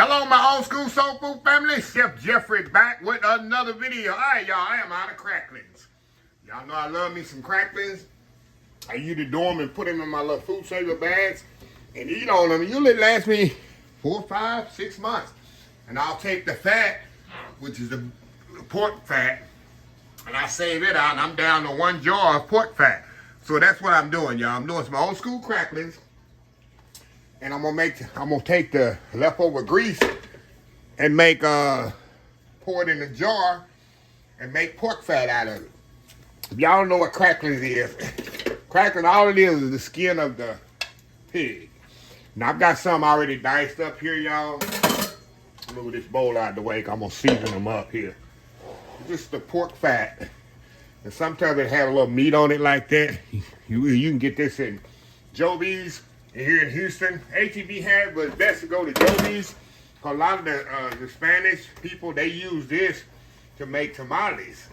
Hello, my old school soul food family. Chef Jeffrey back with another video. All right, y'all, I am out of cracklings. Y'all know I love me some cracklings. I usually do them and put them in my little food saver bags and eat on them. Usually last me 4, 5, 6 months. And I'll take the fat, which is the pork fat, and I save it out, and I'm down to 1 jar of pork fat. So that's what I'm doing, y'all. I'm doing some old school cracklings. And I'm gonna take the leftover grease and pour it in a jar and make pork fat out of it. If y'all don't know what cracklings is, crackling, all it is the skin of the pig. Now I've got some already diced up here, y'all. Move this bowl out of the way, 'cause I'm gonna season them up here. Just the pork fat. And sometimes it have a little meat on it like that. You can get this in Joby's. Here in Houston, HEB had, but it's best to go to Joby's. A lot of the Spanish people, they use this to make tamales.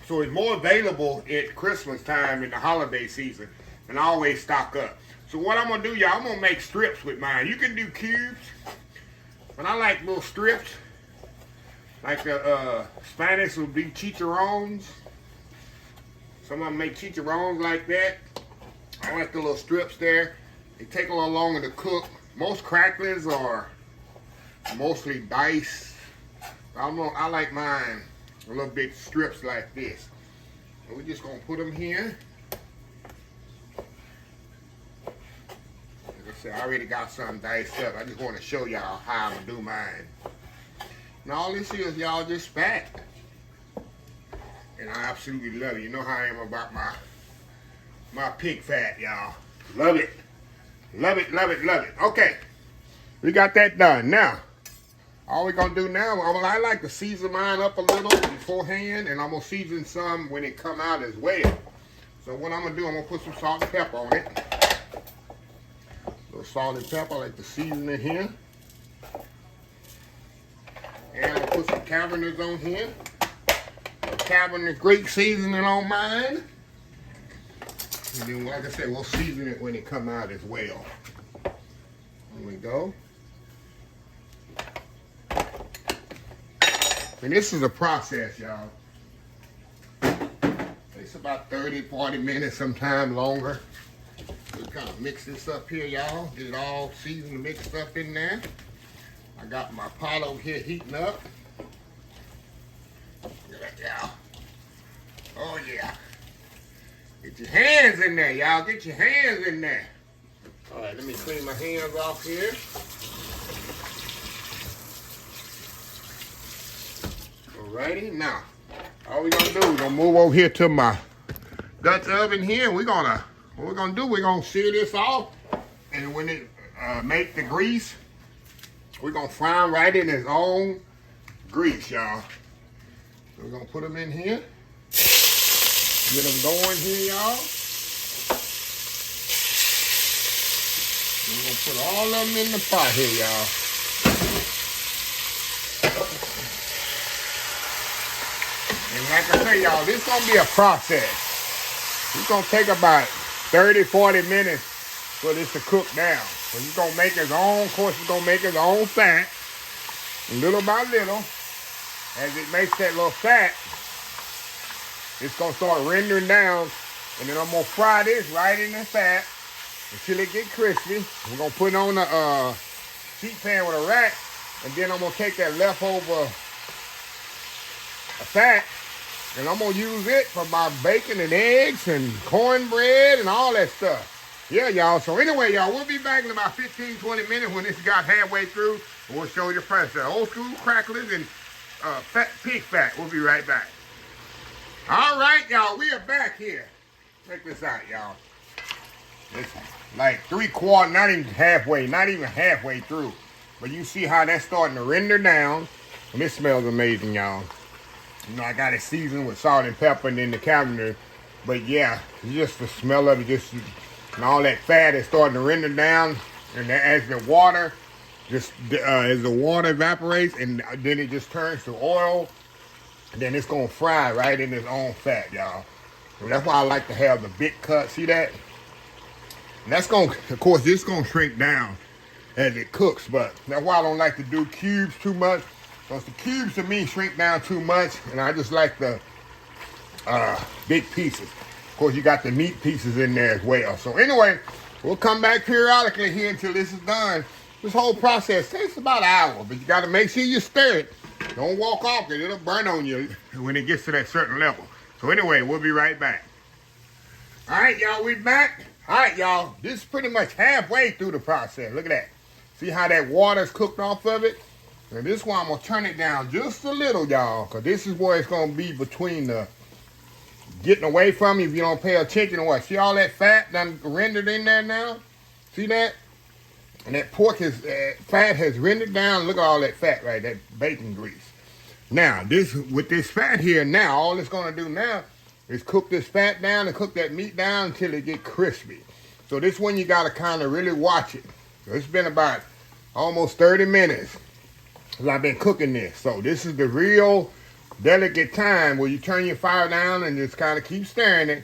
So it's more available at Christmas time in the holiday season, and I always stock up. So what I'm gonna do, y'all, I'm gonna make strips with mine. You can do cubes, but I like little strips. Like the Spanish would be chicharrones. Some of them make chicharrones like that. I like the little strips there. They take a little longer to cook. Most cracklings are mostly diced. I like mine a little bit strips like this. So we're just gonna put them here. Like I said, I already got some diced up. I just want to show y'all how I'm gonna do mine. And all this is, y'all, just fat. And I absolutely love it. You know how I am about my pig fat, y'all. Love it. Love it, love it, love it. Okay, we got that done. Now, all we're gonna do now, I like to season mine up a little beforehand, and I'm gonna season some when it come out as well. So what I'm gonna do, I'm gonna put some salt and pepper on it. A little salt and pepper, I like to season it here. And I'm gonna put some Cabernets on here. Cabernet Greek seasoning on mine. And then, like I said, we'll season it when it come out as well. There we go. And this is a process, y'all. It's about 30, 40 minutes, sometime longer. We kind of mix this up here, y'all. Get it all seasoned, mixed up in there. I got my pot over here heating up. Look at that, y'all. Oh, yeah. Get your hands in there, y'all. Get your hands in there. All right, let me clean my hands off here. Alrighty, now, all we're gonna do, we're gonna move over here to my Dutch oven here. What we're gonna do, we're gonna sear this off, and when it make the grease, we're gonna fry them right in its own grease, y'all. So we're gonna put them in here. Get them going here, y'all. We're gonna put all of them in the pot here, y'all. And like I say, y'all, this is gonna be a process. It's gonna take about 30, 40 minutes for this to cook down. So it's gonna make its own, of course, it's gonna make its own fat. And little by little, as it makes that little fat, it's gonna start rendering down, and then I'm gonna fry this right in the fat until it get crispy. We're gonna put it on a sheet pan with a rack, and then I'm gonna take that leftover fat, and I'm gonna use it for my bacon and eggs and cornbread and all that stuff. Yeah, y'all. So anyway, y'all, we'll be back in about 15, 20 minutes when this got halfway through, and we'll show you the process. Old school cracklings and pig fat. We'll be right back. All right, y'all, we are back here. Check this out, y'all. It's like 3/4, not even halfway through. But you see how that's starting to render down. And it smells amazing, y'all. You know, I got it seasoned with salt and pepper and in the cabinet. But yeah, just the smell of it, and all that fat is starting to render down. And as the water evaporates, and then it just turns to oil, then it's gonna fry right in its own fat, y'all. So that's why I like to have the big cut. See that? And that's gonna, of course, this is gonna shrink down as it cooks. But that's why I don't like to do cubes too much, because the cubes to me shrink down too much, and I just like the big pieces. Of course, you got the meat pieces in there as well. So anyway, we'll come back periodically here until this is done. This whole process takes about an hour, but you got to make sure you stir it. Don't walk off it. It'll burn on you when it gets to that certain level. So anyway, we'll be right back. All right, y'all, we back. All right, y'all, this is pretty much halfway through the process. Look at that. See how that water's cooked off of it? And this one, I'm going to turn it down just a little, y'all, because this is where it's going to be between the getting away from you if you don't pay attention to what. See all that fat done rendered in there now? See that? And that pork fat has rendered down. Look at all that fat right, that bacon grease. Now, with this fat here now, all it's going to do now is cook this fat down and cook that meat down until it get crispy. So this one you got to kind of really watch it. So it's been about almost 30 minutes since I've been cooking this. So this is the real delicate time where you turn your fire down and just kind of keep stirring it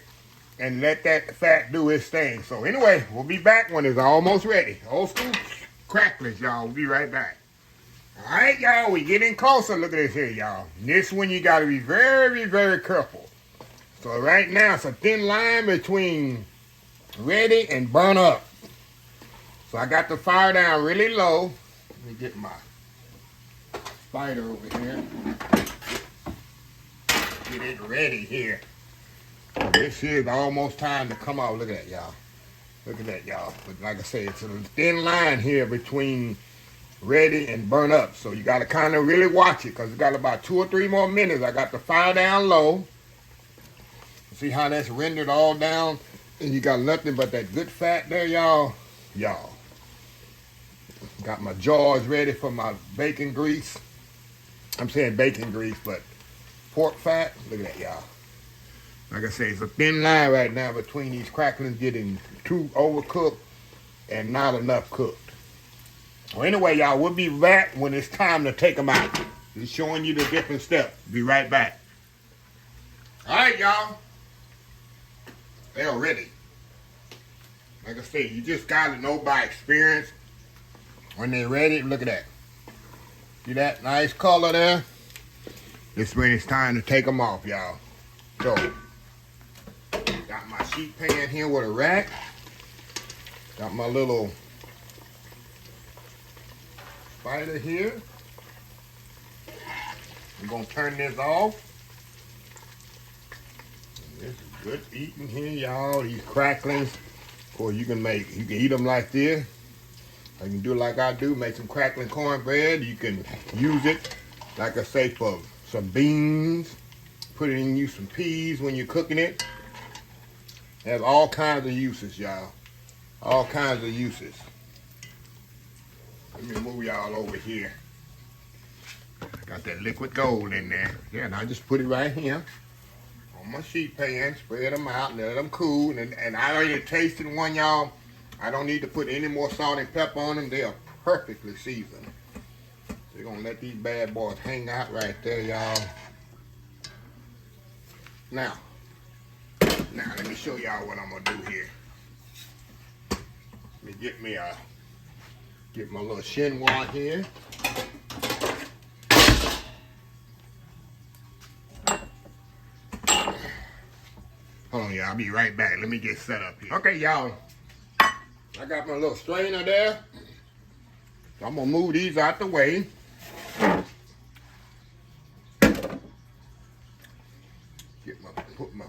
and let that fat do its thing. So anyway, we'll be back when it's almost ready. Old school cracklings, y'all. We'll be right back. All right, y'all, we getting closer. Look at this here, y'all. This one you got to be very, very careful. So right now, it's a thin line between ready and burn up. So I got the fire down really low. Let me get my spider over here. Get it ready here. This here is almost time to come out. Look at that, y'all. Look at that, y'all. But like I say, it's a thin line here between ready and burn up. So you got to kind of really watch it, because it's got about 2 or 3 more minutes. I got the fire down low. See how that's rendered all down? And you got nothing but that good fat there, y'all. Y'all. Got my jaws ready for my bacon grease. I'm saying bacon grease, but pork fat. Look at that, y'all. Like I say, it's a thin line right now between these cracklings getting too overcooked and not enough cooked. Well, anyway, y'all, we'll be back when it's time to take them out. Just showing you the different steps. Be right back. All right, y'all. They're ready. Like I say, you just got to know by experience when they're ready. Look at that. See that nice color there? This is when it's time to take them off, y'all. So, got my sheet pan here with a rack. Got my little spider here. I'm going to turn this off. This is good eating here, y'all. These cracklings. Of course, you can eat them like this. You can do it like I do, make some crackling cornbread. You can use it, like I say, for some beans. Put it in you some peas when you're cooking it. It has all kinds of uses, y'all. All kinds of uses. Let me move y'all over here. Got that liquid gold in there. Yeah, and I just put it right here on my sheet pan. Spread them out, let them cool. And I already tasted one, y'all. I don't need to put any more salt and pepper on them. They are perfectly seasoned. They're going to let these bad boys hang out right there, y'all. Now, let me show y'all what I'm going to do here. Let me get my little chinois here. Hold on, y'all. I'll be right back. Let me get set up here. Okay, y'all. I got my little strainer there. So I'm going to move these out the way. Put my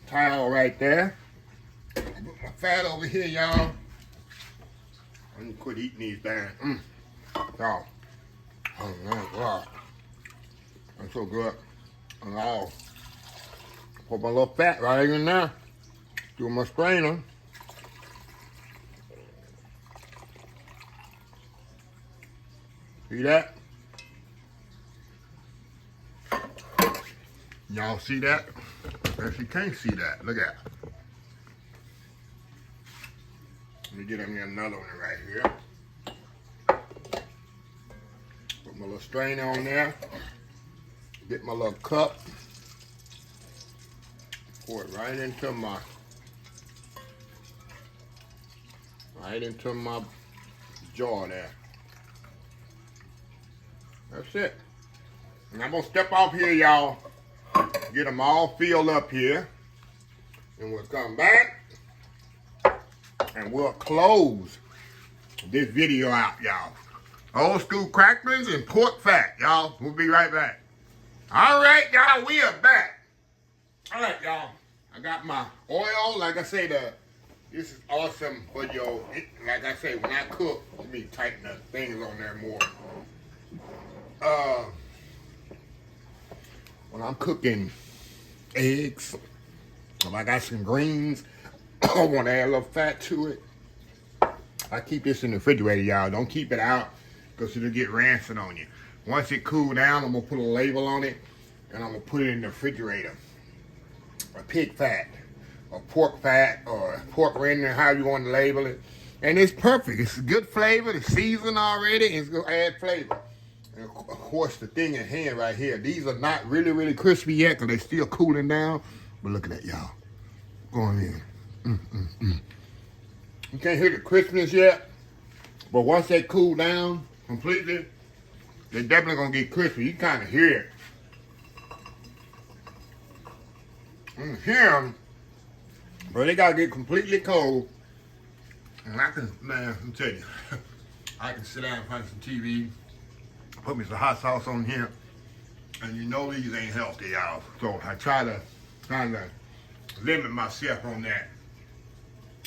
towel right there. Put my fat over here, y'all. I'm going to quit eating these down. Y'all. Oh, man. Wow. That's so good. And I'll put my little fat right in there. Do my strainer. See that? Y'all see that? If you can't see that, look at it. Let me get me another one right here. Put my little strainer on there. Get my little cup. Pour it right into my right into my jar there. That's it. And I'm gonna step off here, y'all. Get them all filled up here. And we'll come back. And we'll close this video out, y'all. Old school cracklings and pork fat, y'all. We'll be right back. All right, y'all, we are back. All right, y'all. I got my oil. Like I say, this is awesome for your, like I say, when I cook, let me tighten the things on there more. When I'm cooking eggs, if I got some greens, I want to add a little fat to it. I keep this in the refrigerator, y'all. Don't keep it out because it'll get rancid on you. Once it cool down, I'm going to put a label on it and I'm going to put it in the refrigerator. A pig fat, or pork fat, or pork render, however you want to label it. And it's perfect. It's a good flavor. It's seasoned already. It's going to add flavor. And of course, the thing in hand right here, these are not really, really crispy yet because they're still cooling down. But look at that, y'all. Going in. You can't hear the crispness yet. But once they cool down completely, they're definitely going to get crispy. You kind of hear it. You hear them, but they got to get completely cold. And I can, man, I'm telling you, I can sit down and find some TV, put me some hot sauce on here, and you know these ain't healthy, y'all. So I try to limit myself on that.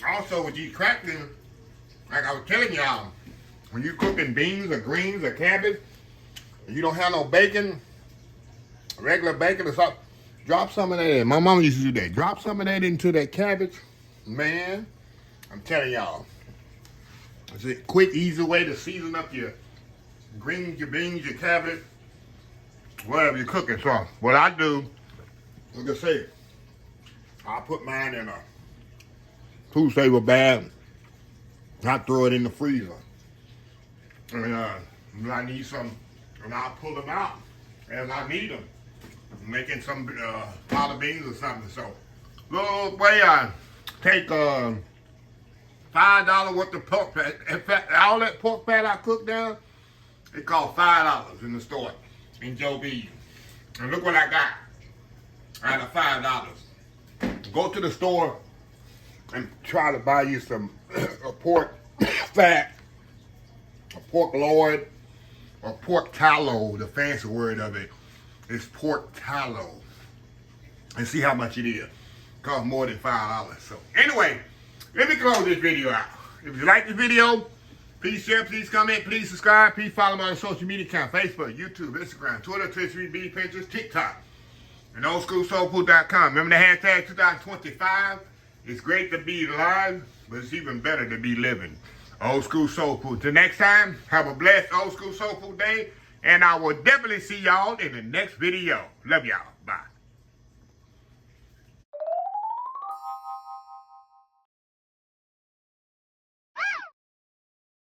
Also with these cracklings, like I was telling y'all, when you cooking beans or greens or cabbage, and you don't have no bacon, regular bacon or something, drop some of that in. My mama used to do that. Drop some of that into that cabbage. Man, I'm telling y'all, it's a quick, easy way to season up your greens, your beans, your cabbage, whatever you're cooking. So what I do, like I say, I put mine in a food saver bag. I throw it in the freezer. And when I need some, and I'll pull them out as I need them. I'm making some collard beans or something. So, little way I take $5 worth of pork fat. In fact, all that pork fat I cook down, it cost $5 in the store in Joe B's. And look what I got out of $5. Go to the store and try to buy you some pork fat, a pork lard, or pork tallow. The fancy word of it is pork tallow. And see how much it is. Costs more than $5. So anyway, let me close this video out. If you like the video, please share, please comment, please subscribe, please follow my social media account, Facebook, YouTube, Instagram, Twitter, Twitch, Pinterest, TikTok, and oldschoolsoulfood.com. Remember the hashtag 2025? It's great to be alive, but it's even better to be living. Old School Soul Food. Till next time, have a blessed Old School Soul Food day, and I will definitely see y'all in the next video. Love y'all.